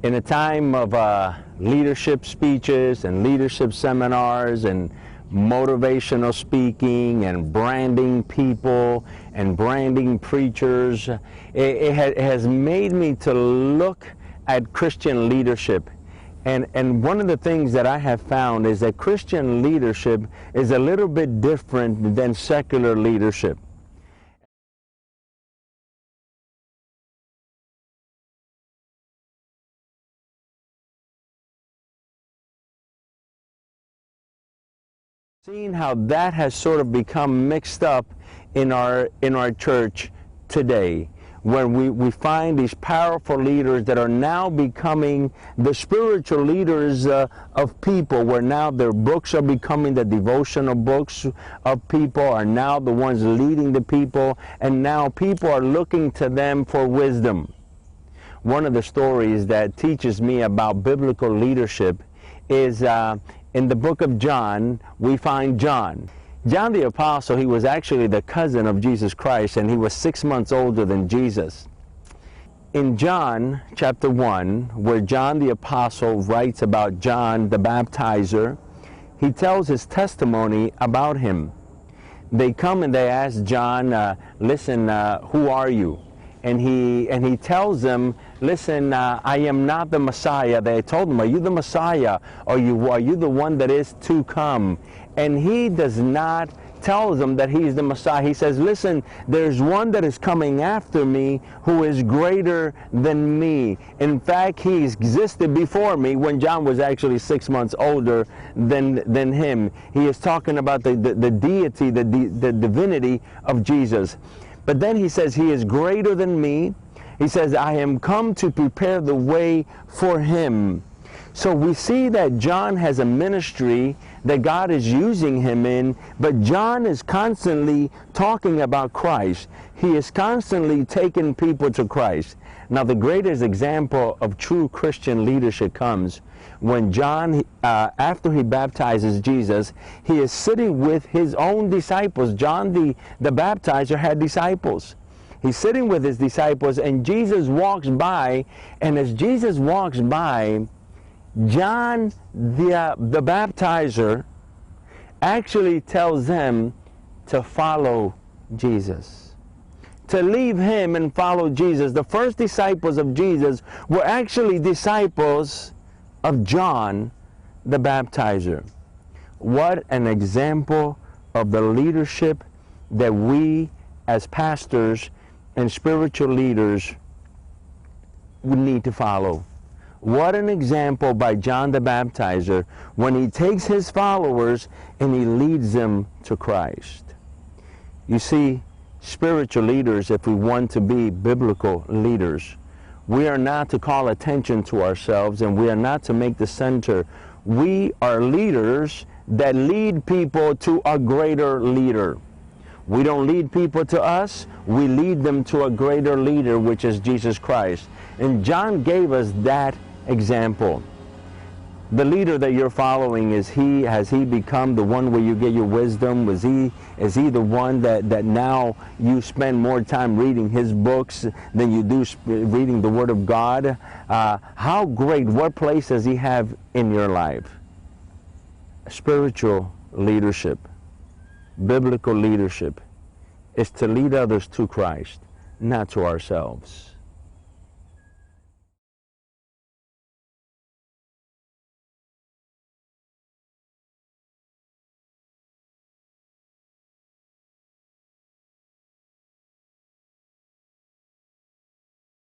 In a time of leadership speeches and leadership seminars and motivational speaking and branding people and branding preachers, it has made me to look at Christian leadership. And one of the things that I have found is that Christian leadership is a little bit different than secular leadership. Seeing how that has sort of become mixed up in our church today, when we find these powerful leaders that are now becoming the spiritual leaders of people, where now their books are becoming the devotional books of people, are now the ones leading the people, and now people are looking to them for wisdom. One of the stories that teaches me about biblical leadership is in the book of John. We find John. John the Apostle, he was actually the cousin of Jesus Christ, and he was 6 months older than Jesus. In John chapter 1, where John the Apostle writes about John the Baptizer, he tells his testimony about him. They come and they ask John, listen, who are you? And he tells them, listen, I am not the Messiah. They told him, are you the Messiah? Are you the one that is to come? And he does not tell them that he's the Messiah. He says, listen, there's one that is coming after me who is greater than me. In fact, he existed before me, when John was actually 6 months older than him. He is talking about the deity, the divinity of Jesus. But then he says, he is greater than me. He says, I am come to prepare the way for him. So we see that John has a ministry that God is using him in, but John is constantly talking about Christ. He is constantly taking people to Christ. Now, the greatest example of true Christian leadership comes when John, after he baptizes Jesus, he is sitting with his own disciples. John the baptizer had disciples. He's sitting with his disciples, and Jesus walks by, and as Jesus walks by, John the baptizer actually tells them to follow Jesus, to leave him and follow Jesus. The first disciples of Jesus were actually disciples of John the baptizer. What an example of the leadership that we as pastors and spiritual leaders would need to follow. What an example by John the Baptizer, when he takes his followers and he leads them to Christ. You see, spiritual leaders, if we want to be biblical leaders, we are not to call attention to ourselves, and we are not to make the center. We are leaders that lead people to a greater leader. We don't lead people to us, we lead them to a greater leader, which is Jesus Christ. And John gave us that example. The leader that you're following, has he become the one where you get your wisdom? Is he the one that now you spend more time reading his books than you do reading the Word of God? How great, what place does he have in your life? Spiritual leadership, biblical leadership, is to lead others to Christ, not to ourselves.